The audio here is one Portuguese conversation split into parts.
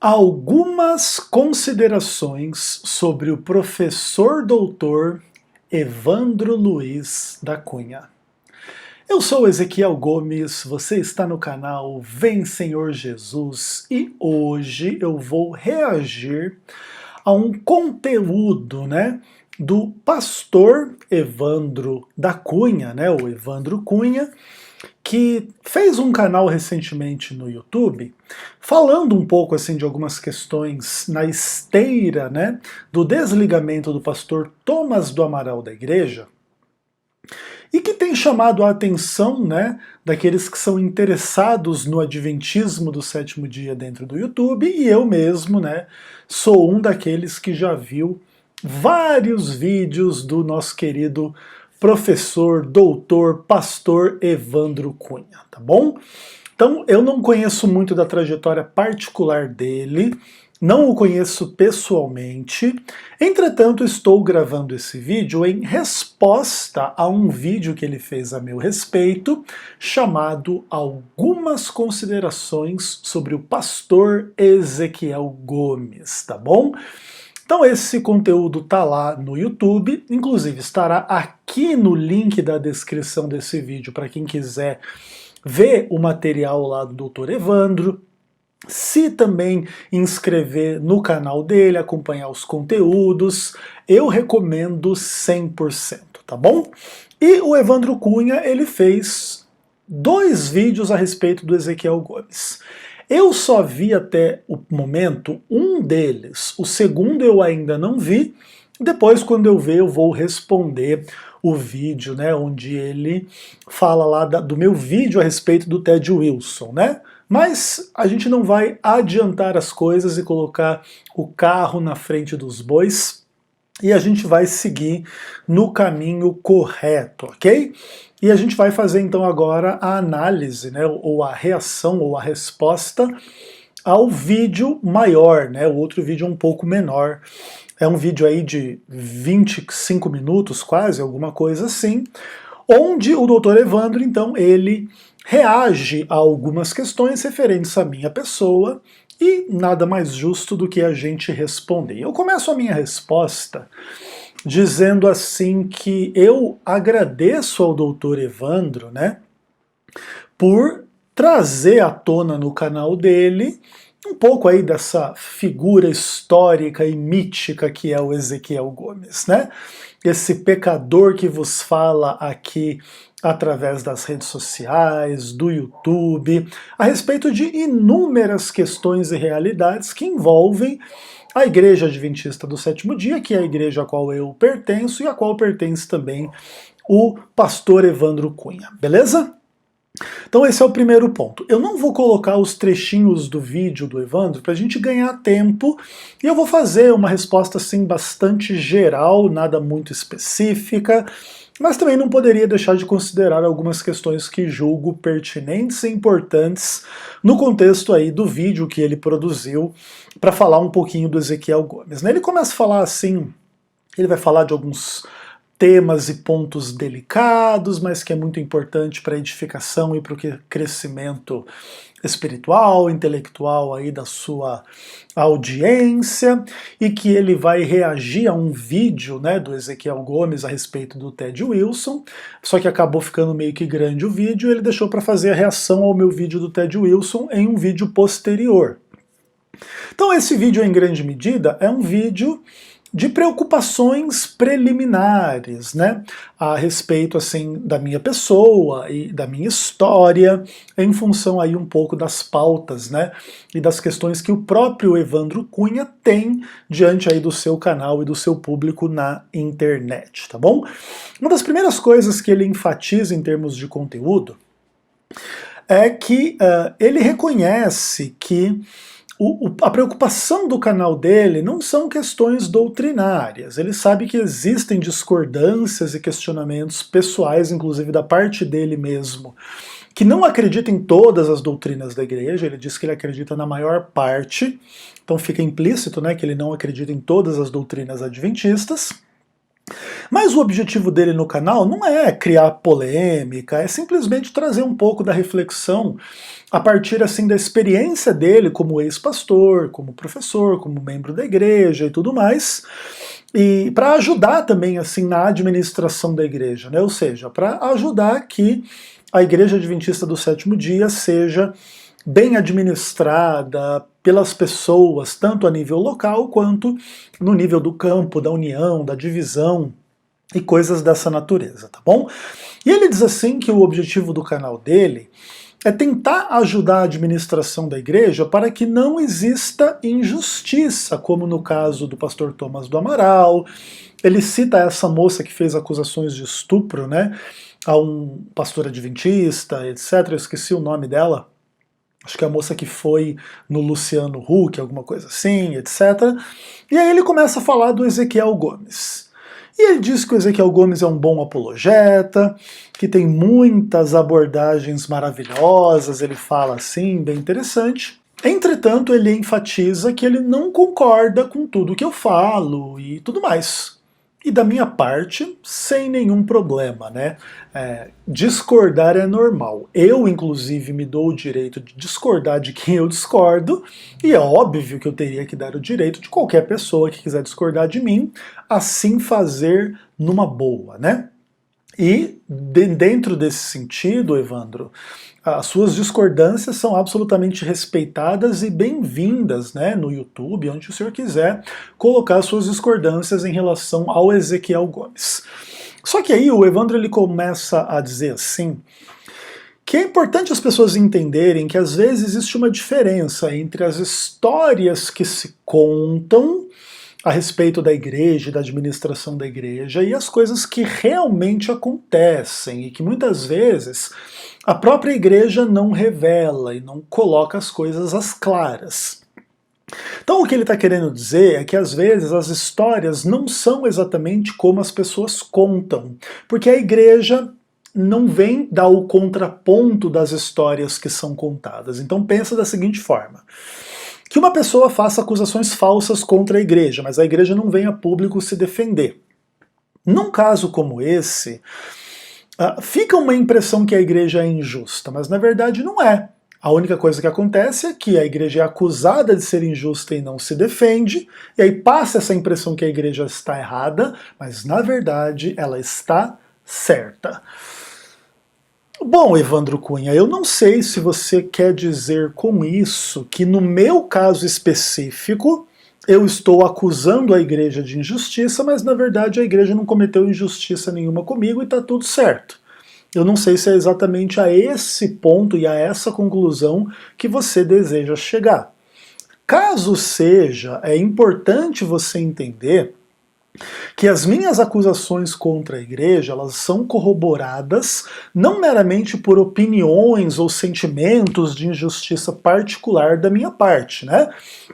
Algumas considerações sobre o professor doutor Evandro Luiz da Cunha. Eu sou Ezequiel Gomes, você está no canal Vem Senhor Jesus e hoje eu vou reagir a um conteúdo, do pastor Evandro da Cunha, o Evandro Cunha, que fez um canal recentemente no YouTube, falando um pouco assim de algumas questões na esteira, do desligamento do pastor Thomas do Amaral da igreja, e que tem chamado a atenção, daqueles que são interessados no adventismo do sétimo dia dentro do YouTube, e eu mesmo, sou um daqueles que já viu vários vídeos do nosso querido professor, doutor, pastor Evandro Cunha, tá bom? Então, eu não conheço muito da trajetória particular dele, não o conheço pessoalmente, entretanto estou gravando esse vídeo em resposta a um vídeo que ele fez a meu respeito, chamado Algumas Considerações sobre o Pastor Ezequiel Gomes, tá bom? Então esse conteúdo tá lá no YouTube, inclusive estará aqui no link da descrição desse vídeo para quem quiser ver o material lá do Dr. Evandro, se também inscrever no canal dele, acompanhar os conteúdos, eu recomendo 100%, tá bom? E o Evandro Cunha, ele fez 2 vídeos a respeito do Ezequiel Gomes. Eu só vi até o momento um deles, o segundo eu ainda não vi, depois quando eu ver eu vou responder o vídeo, onde ele fala lá do meu vídeo a respeito do Ted Wilson, Mas a gente não vai adiantar as coisas e colocar o carro na frente dos bois, e a gente vai seguir no caminho correto, ok? E a gente vai fazer então agora a análise, ou a reação, ou a resposta ao vídeo maior, o outro vídeo é um pouco menor. É um vídeo aí de 25 minutos quase, alguma coisa assim, onde o Dr. Evandro, então, ele reage a algumas questões referentes à minha pessoa, e nada mais justo do que a gente responder. Eu começo a minha resposta dizendo assim que eu agradeço ao Dr. Evandro, por trazer à tona no canal dele um pouco aí dessa figura histórica e mítica que é o Ezequiel Gomes, Esse pecador que vos fala aqui através das redes sociais, do YouTube, a respeito de inúmeras questões e realidades que envolvem a Igreja Adventista do Sétimo Dia, que é a igreja a qual eu pertenço e a qual pertence também o pastor Evandro Cunha, beleza? Então esse é o primeiro ponto. Eu não vou colocar os trechinhos do vídeo do Evandro para a gente ganhar tempo, e eu vou fazer uma resposta assim bastante geral, nada muito específica, mas também não poderia deixar de considerar algumas questões que julgo pertinentes e importantes no contexto aí do vídeo que ele produziu para falar um pouquinho do Ezequiel Gomes. Ele começa a falar assim, ele vai falar de alguns temas e pontos delicados, mas que é muito importante para a edificação e para o crescimento espiritual, intelectual aí da sua audiência, e que ele vai reagir a um vídeo do Ezequiel Gomes a respeito do Ted Wilson, só que acabou ficando meio que grande o vídeo, e ele deixou para fazer a reação ao meu vídeo do Ted Wilson em um vídeo posterior. Então esse vídeo, em grande medida, é um vídeo de preocupações preliminares, a respeito assim da minha pessoa e da minha história, em função aí um pouco das pautas, e das questões que o próprio Evandro Cunha tem diante aí do seu canal e do seu público na internet, tá bom? Uma das primeiras coisas que ele enfatiza em termos de conteúdo é que ele reconhece que a preocupação do canal dele não são questões doutrinárias. Ele sabe que existem discordâncias e questionamentos pessoais, inclusive da parte dele mesmo, que não acredita em todas as doutrinas da igreja. Ele diz que ele acredita na maior parte, então fica implícito que ele não acredita em todas as doutrinas adventistas. Mas o objetivo dele no canal não é criar polêmica, é simplesmente trazer um pouco da reflexão a partir assim da experiência dele como ex-pastor, como professor, como membro da igreja e tudo mais, e para ajudar também assim na administração da igreja, né? Ou seja, para ajudar que a Igreja Adventista do Sétimo Dia seja bem administrada pelas pessoas, tanto a nível local quanto no nível do campo, da união, da divisão e coisas dessa natureza, tá bom? E ele diz assim que o objetivo do canal dele é tentar ajudar a administração da igreja para que não exista injustiça, como no caso do pastor Thomas do Amaral. Ele cita essa moça que fez acusações de estupro, né, a um pastor adventista, etc. Eu esqueci o nome dela. Acho que é a moça que foi no Luciano Huck, alguma coisa assim, etc. E aí ele começa a falar do Ezequiel Gomes. E ele diz que o Ezequiel Gomes é um bom apologeta, que tem muitas abordagens maravilhosas, ele fala assim, bem interessante. Entretanto, ele enfatiza que ele não concorda com tudo que eu falo e tudo mais. E da minha parte, sem nenhum problema, né? Discordar é normal. Eu, inclusive, me dou o direito de discordar de quem eu discordo, e é óbvio que eu teria que dar o direito de qualquer pessoa que quiser discordar de mim, assim fazer numa boa, né? E dentro desse sentido, Evandro, as suas discordâncias são absolutamente respeitadas e bem-vindas, né, no YouTube, onde o senhor quiser colocar suas discordâncias em relação ao Ezequiel Gomes. Só que aí o Evandro ele começa a dizer assim, que é importante as pessoas entenderem que às vezes existe uma diferença entre as histórias que se contam a respeito da igreja e da administração da igreja e as coisas que realmente acontecem e que muitas vezes a própria igreja não revela e não coloca as coisas às claras. Então o que ele está querendo dizer é que às vezes as histórias não são exatamente como as pessoas contam, porque a igreja não vem dar o contraponto das histórias que são contadas. Então pensa da seguinte forma: que uma pessoa faça acusações falsas contra a igreja, mas a igreja não vem a público se defender. Num caso como esse, fica uma impressão que a igreja é injusta, mas na verdade não é. A única coisa que acontece é que a igreja é acusada de ser injusta e não se defende, e aí passa essa impressão que a igreja está errada, mas na verdade ela está certa. Bom, Evandro Cunha, eu não sei se você quer dizer com isso que no meu caso específico eu estou acusando a igreja de injustiça, mas na verdade a igreja não cometeu injustiça nenhuma comigo e está tudo certo. Eu não sei se é exatamente a esse ponto e a essa conclusão que você deseja chegar. Caso seja, é importante você entender que as minhas acusações contra a igreja, elas são corroboradas não meramente por opiniões ou sentimentos de injustiça particular da minha parte, né?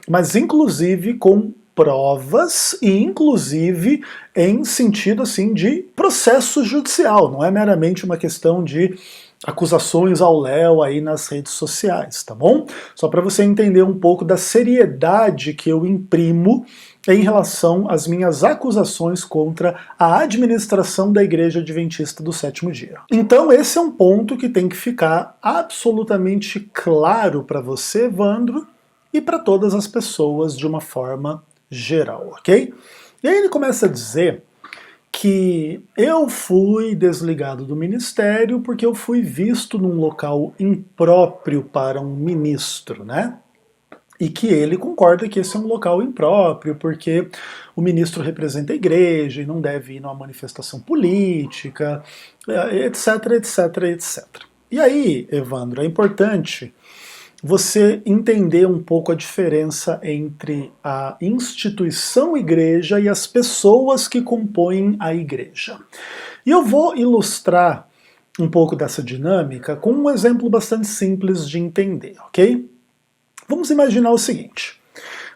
Mas inclusive com provas e inclusive em sentido assim de processo judicial, não é meramente uma questão de acusações ao léu aí nas redes sociais, tá bom? Só para você entender um pouco da seriedade que eu imprimo em relação às minhas acusações contra a administração da Igreja Adventista do Sétimo Dia. Então esse é um ponto que tem que ficar absolutamente claro para você, Evandro, e para todas as pessoas de uma forma geral, ok? E aí ele começa a dizer que eu fui desligado do ministério porque eu fui visto num local impróprio para um ministro, né? E que ele concorda que esse é um local impróprio, porque o ministro representa a igreja e não deve ir numa manifestação política, etc, etc, etc. E aí, Evandro, é importante você entender um pouco a diferença entre a instituição igreja e as pessoas que compõem a igreja. E eu vou ilustrar um pouco dessa dinâmica com um exemplo bastante simples de entender, ok? Vamos imaginar o seguinte.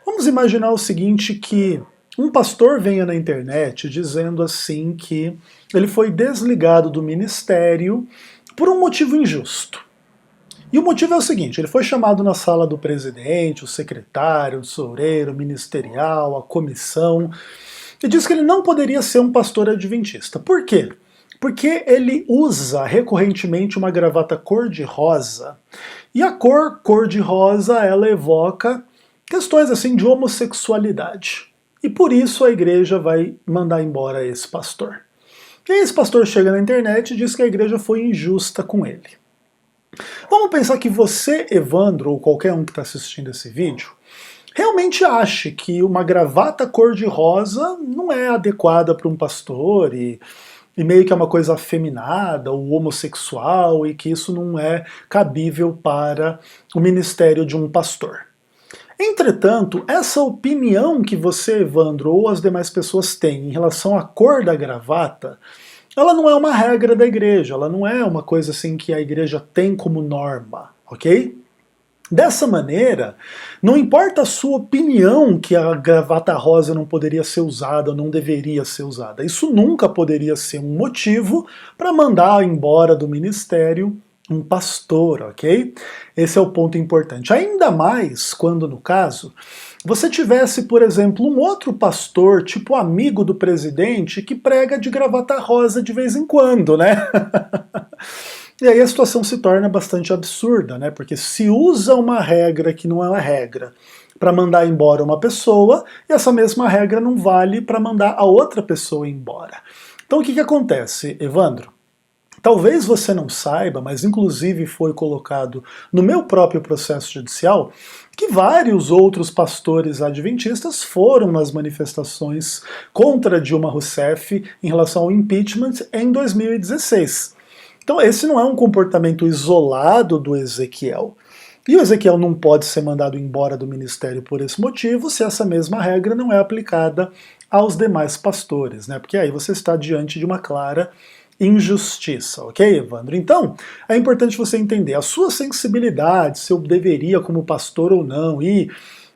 Vamos imaginar o seguinte, que um pastor venha na internet dizendo assim que ele foi desligado do ministério por um motivo injusto. E o motivo é o seguinte: ele foi chamado na sala do presidente, o secretário, o tesoureiro, o ministerial, a comissão, e diz que ele não poderia ser um pastor adventista. Por quê? Porque ele usa recorrentemente uma gravata cor-de-rosa, e a cor cor-de-rosa ela evoca questões assim de homossexualidade. E por isso a igreja vai mandar embora esse pastor. E aí esse pastor chega na internet e diz que a igreja foi injusta com ele. Vamos pensar que você, Evandro, ou qualquer um que está assistindo esse vídeo, realmente ache que uma gravata cor-de-rosa não é adequada para um pastor e meio que é uma coisa afeminada ou homossexual e que isso não é cabível para o ministério de um pastor. Entretanto, essa opinião que você, Evandro, ou as demais pessoas têm em relação à cor da gravata, ela não é uma regra da igreja, ela não é uma coisa assim que a igreja tem como norma, ok? Dessa maneira, não importa a sua opinião que a gravata rosa não poderia ser usada, não deveria ser usada. Isso nunca poderia ser um motivo para mandar embora do ministério um pastor, ok? Esse é o ponto importante. Ainda mais quando, no caso, você tivesse, por exemplo, um outro pastor, tipo amigo do presidente, que prega de gravata rosa de vez em quando, né? E aí a situação se torna bastante absurda, né? Porque se usa uma regra que não é uma regra para mandar embora uma pessoa, e essa mesma regra não vale para mandar a outra pessoa embora. Então o que acontece, Evandro? Talvez você não saiba, mas inclusive foi colocado no meu próprio processo judicial, que vários outros pastores adventistas foram nas manifestações contra Dilma Rousseff em relação ao impeachment em 2016. Então esse não é um comportamento isolado do Ezequiel. E o Ezequiel não pode ser mandado embora do ministério por esse motivo se essa mesma regra não é aplicada aos demais pastores, né? Porque aí você está diante de uma clara injustiça, ok, Evandro? Então, é importante você entender a sua sensibilidade, se eu deveria, como pastor ou não, ir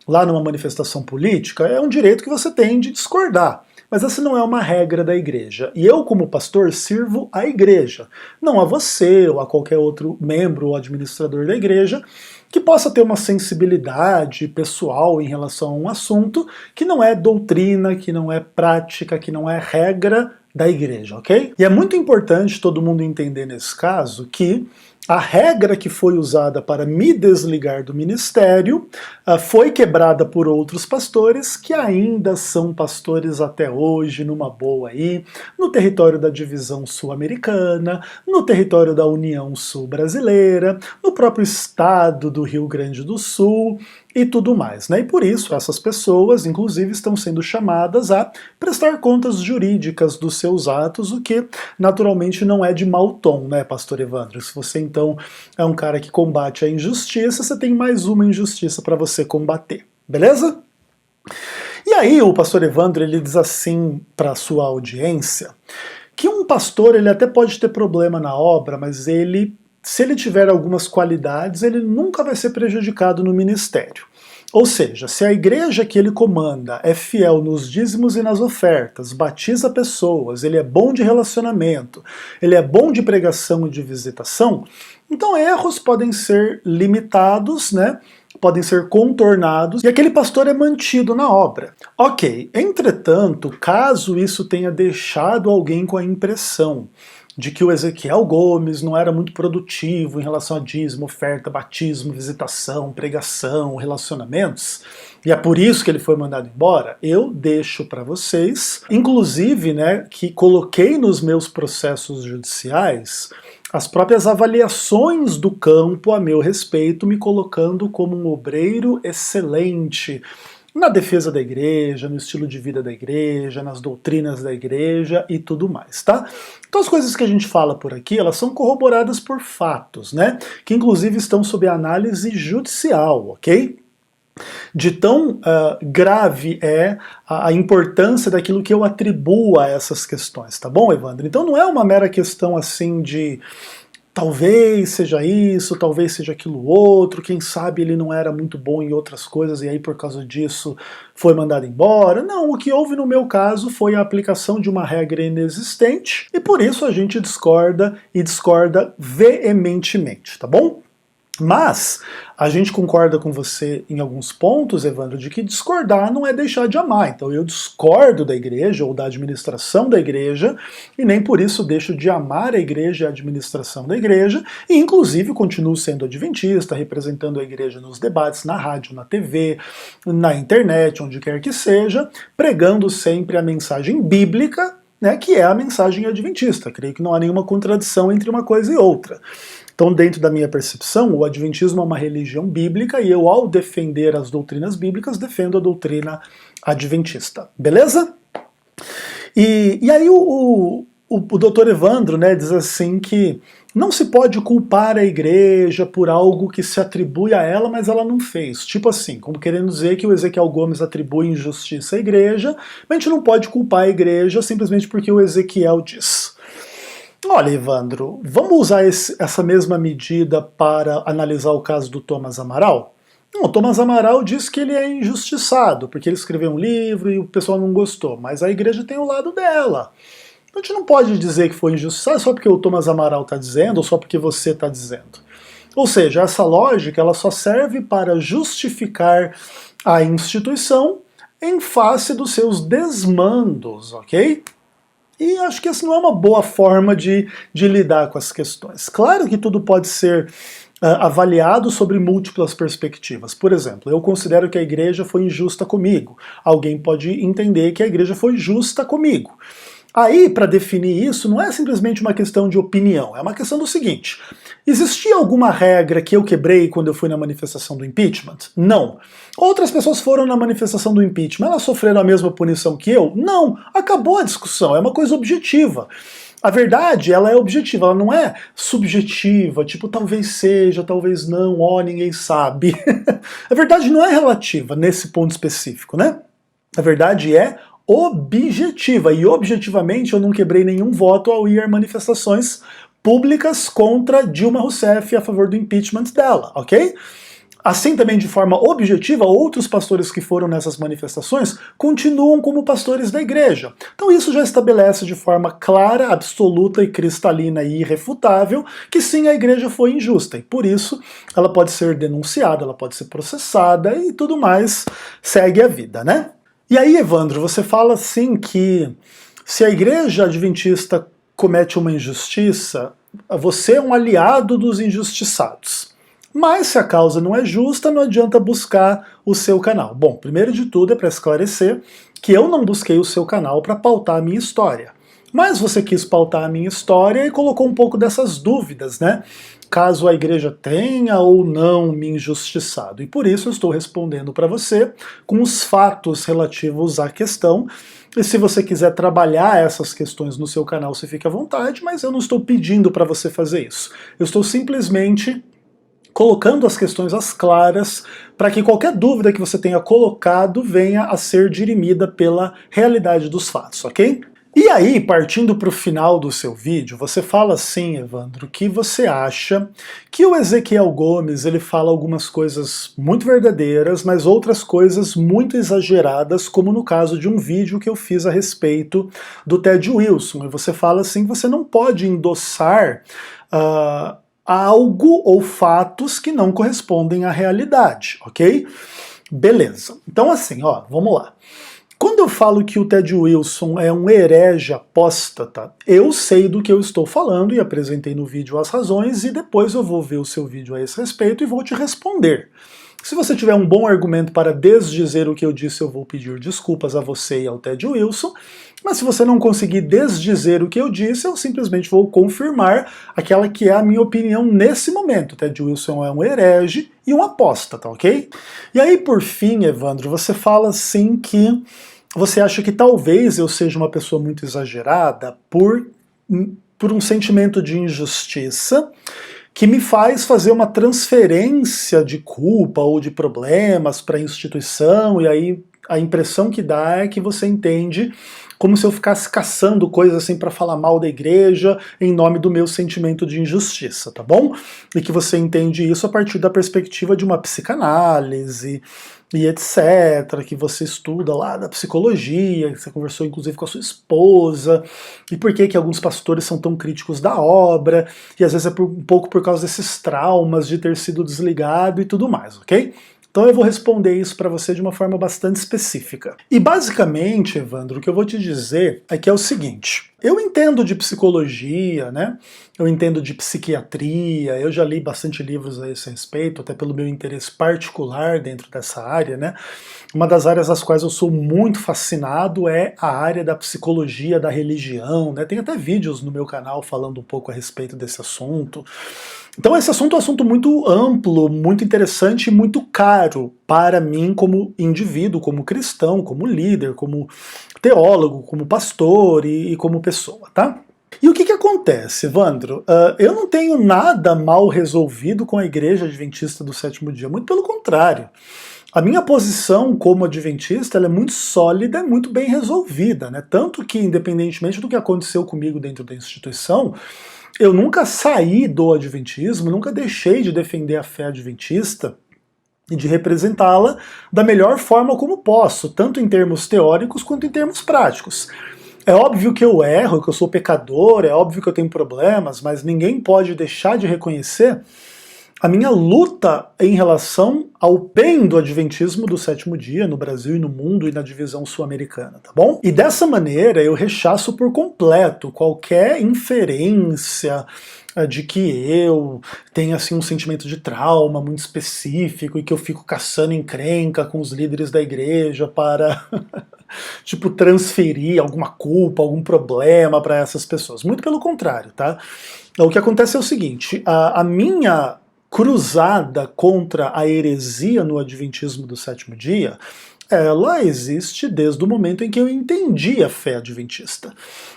lá numa manifestação política, é um direito que você tem de discordar. Mas essa não é uma regra da igreja. E eu, como pastor, sirvo à igreja, não a você ou a qualquer outro membro ou administrador da igreja que possa ter uma sensibilidade pessoal em relação a um assunto que não é doutrina, que não é prática, que não é regra da igreja, ok? E é muito importante todo mundo entender nesse caso que a regra que foi usada para me desligar do ministério foi quebrada por outros pastores que ainda são pastores até hoje, numa boa aí, no território da divisão sul-americana, no território da União Sul-Brasileira, no próprio estado do Rio Grande do Sul e tudo mais, né? E por isso essas pessoas, inclusive, estão sendo chamadas a prestar contas jurídicas dos seus atos, o que naturalmente não é de mau tom, né, pastor Evandro? Se você então é um cara que combate a injustiça, você tem mais uma injustiça para você combater, beleza? E aí o pastor Evandro, ele diz assim para a sua audiência, que um pastor, ele até pode ter problema na obra, mas ele, se ele tiver algumas qualidades, ele nunca vai ser prejudicado no ministério. Ou seja, se a igreja que ele comanda é fiel nos dízimos e nas ofertas, batiza pessoas, ele é bom de relacionamento, ele é bom de pregação e de visitação, então erros podem ser limitados, né? Podem ser contornados e aquele pastor é mantido na obra. Ok, entretanto, caso isso tenha deixado alguém com a impressão de que o Ezequiel Gomes não era muito produtivo em relação a dízimo, oferta, batismo, visitação, pregação, relacionamentos, e é por isso que ele foi mandado embora, eu deixo para vocês, inclusive, né, que coloquei nos meus processos judiciais as próprias avaliações do campo a meu respeito, me colocando como um obreiro excelente na defesa da igreja, no estilo de vida da igreja, nas doutrinas da igreja e tudo mais, tá? Então as coisas que a gente fala por aqui, elas são corroboradas por fatos, né? Que inclusive estão sob análise judicial, ok? De tão grave é a importância daquilo que eu atribuo a essas questões, tá bom, Evandro? Então não é uma mera questão assim de talvez seja isso, talvez seja aquilo outro, quem sabe ele não era muito bom em outras coisas e aí por causa disso foi mandado embora. Não, o que houve no meu caso foi a aplicação de uma regra inexistente e por isso a gente discorda e discorda veementemente, tá bom? Mas a gente concorda com você em alguns pontos, Evandro, de que discordar não é deixar de amar. Então eu discordo da igreja ou da administração da igreja e nem por isso deixo de amar a igreja e a administração da igreja, e inclusive continuo sendo adventista, representando a igreja nos debates, na rádio, na TV, na internet, onde quer que seja, pregando sempre a mensagem bíblica, né, que é a mensagem adventista. Creio que não há nenhuma contradição entre uma coisa e outra. Então, dentro da minha percepção, o adventismo é uma religião bíblica e eu, ao defender as doutrinas bíblicas, defendo a doutrina adventista. Beleza? E aí o doutor Evandro, né, diz assim que não se pode culpar a igreja por algo que se atribui a ela, mas ela não fez. Tipo assim, como querendo dizer que o Ezequiel Gomes atribui injustiça à igreja, mas a gente não pode culpar a igreja simplesmente porque o Ezequiel diz. Olha, Evandro, vamos usar essa mesma medida para analisar o caso do Thomas Amaral? Não, o Thomas Amaral diz que ele é injustiçado, porque ele escreveu um livro e o pessoal não gostou, mas a igreja tem o lado dela. A gente não pode dizer que foi injustiçado só porque o Thomas Amaral está dizendo ou só porque você está dizendo. Ou seja, essa lógica ela só serve para justificar a instituição em face dos seus desmandos, ok? E acho que essa não é uma boa forma de lidar com as questões. Claro que tudo pode ser avaliado sobre múltiplas perspectivas. Por exemplo, eu considero que a igreja foi injusta comigo. Alguém pode entender que a igreja foi justa comigo. Aí, para definir isso, não é simplesmente uma questão de opinião, é uma questão do seguinte: existia alguma regra que eu quebrei quando eu fui na manifestação do impeachment? Não. Outras pessoas foram na manifestação do impeachment, elas sofreram a mesma punição que eu? Não. Acabou a discussão, é uma coisa objetiva. A verdade, ela é objetiva, ela não é subjetiva, tipo, talvez seja, talvez não, ó, ninguém sabe. A verdade não é relativa nesse ponto específico, né? A verdade é objetiva, e objetivamente eu não quebrei nenhum voto ao ir a manifestações públicas contra Dilma Rousseff a favor do impeachment dela, ok? Assim também, de forma objetiva, outros pastores que foram nessas manifestações continuam como pastores da igreja. Então isso já estabelece de forma clara, absoluta e cristalina e irrefutável que sim, a igreja foi injusta, e por isso ela pode ser denunciada, ela pode ser processada e tudo mais, segue a vida, né? E aí, Evandro, você fala assim que se a igreja adventista comete uma injustiça, você é um aliado dos injustiçados. Mas se a causa não é justa, não adianta buscar o seu canal. Bom, primeiro de tudo é para esclarecer que eu não busquei o seu canal para pautar a minha história. Mas você quis pautar a minha história e colocou um pouco dessas dúvidas, né? Caso a igreja tenha ou não me injustiçado. E por isso eu estou respondendo para você com os fatos relativos à questão. E se você quiser trabalhar essas questões no seu canal, você fica à vontade, mas eu não estou pedindo para você fazer isso. Eu estou simplesmente colocando as questões às claras para que qualquer dúvida que você tenha colocado venha a ser dirimida pela realidade dos fatos, ok? E aí, partindo para o final do seu vídeo, você fala assim, Evandro, que você acha que o Ezequiel Gomes ele fala algumas coisas muito verdadeiras, mas outras coisas muito exageradas, como no caso de um vídeo que eu fiz a respeito do Ted Wilson. E você fala assim que você não pode endossar algo ou fatos que não correspondem à realidade, ok? Beleza. Então assim, ó, vamos lá. Quando eu falo que o Ted Wilson é um herege apóstata, eu sei do que eu estou falando e apresentei no vídeo as razões e depois eu vou ver o seu vídeo a esse respeito e vou te responder. Se você tiver um bom argumento para desdizer o que eu disse, eu vou pedir desculpas a você e ao Ted Wilson, mas se você não conseguir desdizer o que eu disse, eu simplesmente vou confirmar aquela que é a minha opinião nesse momento. Ted Wilson é um herege e um apóstata, ok? E aí, por fim, Evandro, você fala assim que você acha que talvez eu seja uma pessoa muito exagerada por um sentimento de injustiça que me faz fazer uma transferência de culpa ou de problemas para a instituição, e aí a impressão que dá é que você entende como se eu ficasse caçando coisas assim para falar mal da igreja em nome do meu sentimento de injustiça, tá bom? E que você entende isso a partir da perspectiva de uma psicanálise e etc, que você estuda lá da psicologia, que você conversou inclusive com a sua esposa, e por que alguns pastores são tão críticos da obra, e às vezes é um pouco por causa desses traumas de ter sido desligado e tudo mais, ok? Então eu vou responder isso para você de uma forma bastante específica. E basicamente, Evandro, o que eu vou te dizer é que é o seguinte: eu entendo de psicologia, né? Eu entendo de psiquiatria, eu já li bastante livros a esse respeito, até pelo meu interesse particular dentro dessa área, né? Uma das áreas às quais eu sou muito fascinado é a área da psicologia da religião, né? Tem até vídeos no meu canal falando um pouco a respeito desse assunto. Então esse assunto é um assunto muito amplo, muito interessante e muito caro para mim como indivíduo, como cristão, como líder, como teólogo, como pastor e como pessoa, tá? E o que acontece, Evandro? Eu não tenho nada mal resolvido com a Igreja Adventista do Sétimo Dia, muito pelo contrário. A minha posição como adventista ela é muito sólida e muito bem resolvida, né? Tanto que, independentemente do que aconteceu comigo dentro da instituição, eu nunca saí do adventismo, nunca deixei de defender a fé adventista e de representá-la da melhor forma como posso, tanto em termos teóricos quanto em termos práticos. É óbvio que eu erro, que eu sou pecador, é óbvio que eu tenho problemas, mas ninguém pode deixar de reconhecer a minha luta em relação ao bem do adventismo do sétimo dia no Brasil e no mundo e na divisão sul-americana, tá bom? E dessa maneira eu rechaço por completo qualquer inferência de que eu tenho assim um sentimento de trauma muito específico e que eu fico caçando encrenca com os líderes da igreja para tipo transferir alguma culpa, algum problema para essas pessoas. Muito pelo contrário, tá? O que acontece é o seguinte, a minha cruzada contra a heresia no adventismo do sétimo dia, ela existe desde o momento em que eu entendi a fé adventista.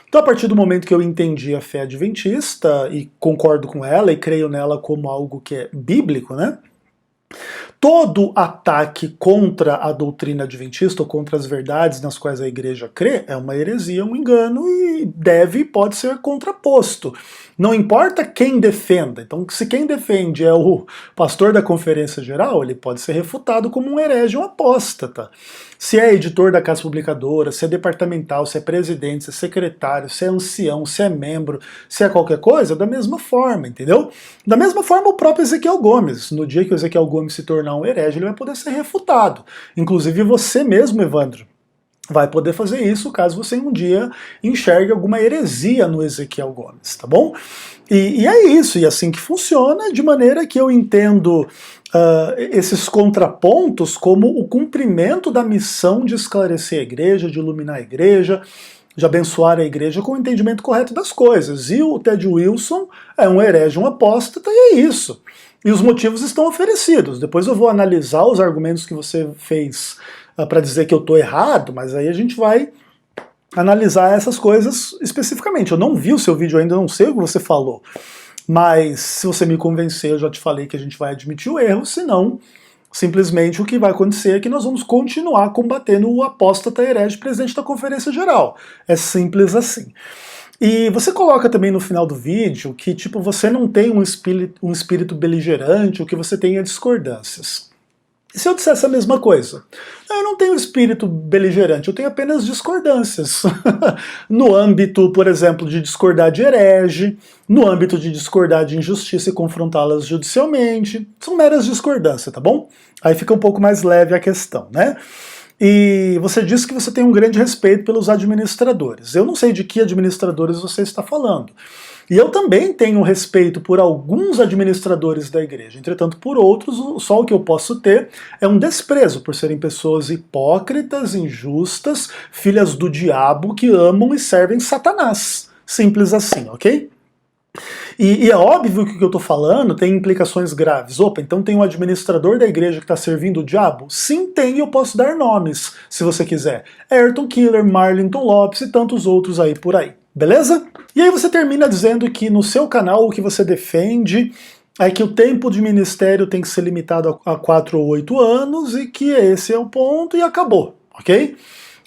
Então, a partir do momento que eu entendi a fé adventista e concordo com ela e creio nela como algo que é bíblico, né? Todo ataque contra a doutrina adventista ou contra as verdades nas quais a igreja crê é uma heresia, um engano e deve e pode ser contraposto. Não importa quem defenda. Então, se quem defende é o pastor da Conferência Geral, ele pode ser refutado como um herege ou um apóstata. Se é editor da casa publicadora, se é departamental, se é presidente, se é secretário, se é ancião, se é membro, se é qualquer coisa, da mesma forma, entendeu? Da mesma forma o próprio Ezequiel Gomes. No dia que o Ezequiel Gomes se tornar um herege, ele vai poder ser refutado. Inclusive você mesmo, Evandro, vai poder fazer isso caso você um dia enxergue alguma heresia no Ezequiel Gomes, tá bom? E é isso, e assim que funciona, de maneira que eu entendo esses contrapontos como o cumprimento da missão de esclarecer a igreja, de iluminar a igreja, de abençoar a igreja com o entendimento correto das coisas. E o Ted Wilson é um herege, um apóstata, e é isso. E os motivos estão oferecidos. Depois eu vou analisar os argumentos que você fez para dizer que eu estou errado, mas aí a gente vai analisar essas coisas especificamente. Eu não vi o seu vídeo ainda, não sei o que você falou, mas se você me convencer, eu já te falei que a gente vai admitir o erro, senão simplesmente o que vai acontecer é que nós vamos continuar combatendo o apóstata herege presidente da Conferência Geral. É simples assim. E você coloca também no final do vídeo que tipo você não tem um espírito beligerante, o que você tem é discordâncias. E se eu dissesse a mesma coisa? Eu não tenho espírito beligerante, eu tenho apenas discordâncias. No âmbito, por exemplo, de discordar de herege, no âmbito de discordar de injustiça e confrontá-las judicialmente. São meras discordâncias, tá bom? Aí fica um pouco mais leve a questão, né? E você disse que você tem um grande respeito pelos administradores. Eu não sei de que administradores você está falando. E eu também tenho respeito por alguns administradores da igreja, entretanto por outros só o que eu posso ter é um desprezo por serem pessoas hipócritas, injustas, filhas do diabo que amam e servem Satanás. Simples assim, ok? E é óbvio que o que eu estou falando tem implicações graves. Opa, então tem um administrador da igreja que está servindo o diabo? Sim, tem, e eu posso dar nomes, se você quiser. Ayrton Killer, Marlington Lopes e tantos outros aí por aí. Beleza? E aí você termina dizendo que no seu canal o que você defende é que o tempo de ministério tem que ser limitado a 4 ou 8 anos e que esse é o ponto e acabou. ok?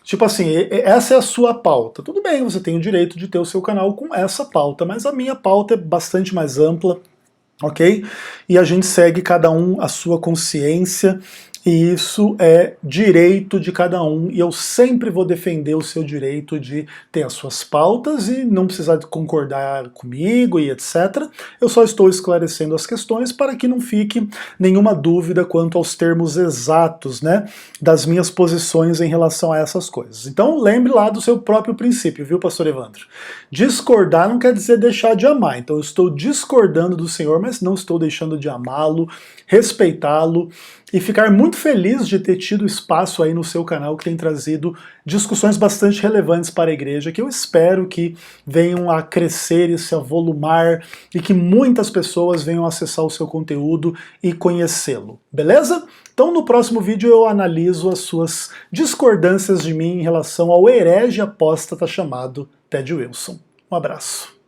Tipo assim, essa é a sua pauta. Tudo bem, você tem o direito de ter o seu canal com essa pauta, mas a minha pauta é bastante mais ampla, ok? E a gente segue cada um a sua consciência, e isso é direito de cada um, e eu sempre vou defender o seu direito de ter as suas pautas e não precisar de concordar comigo e etc. Eu só estou esclarecendo as questões para que não fique nenhuma dúvida quanto aos termos exatos, né, das minhas posições em relação a essas coisas. Então lembre lá do seu próprio princípio, viu, pastor Evandro? Discordar não quer dizer deixar de amar, então eu estou discordando do Senhor, mas não estou deixando de amá-lo, respeitá-lo e ficar muito feliz de ter tido espaço aí no seu canal que tem trazido discussões bastante relevantes para a igreja, que eu espero que venham a crescer e se avolumar e que muitas pessoas venham acessar o seu conteúdo e conhecê-lo, beleza? Então no próximo vídeo eu analiso as suas discordâncias de mim em relação ao herege apóstata chamado Ted Wilson. Um abraço.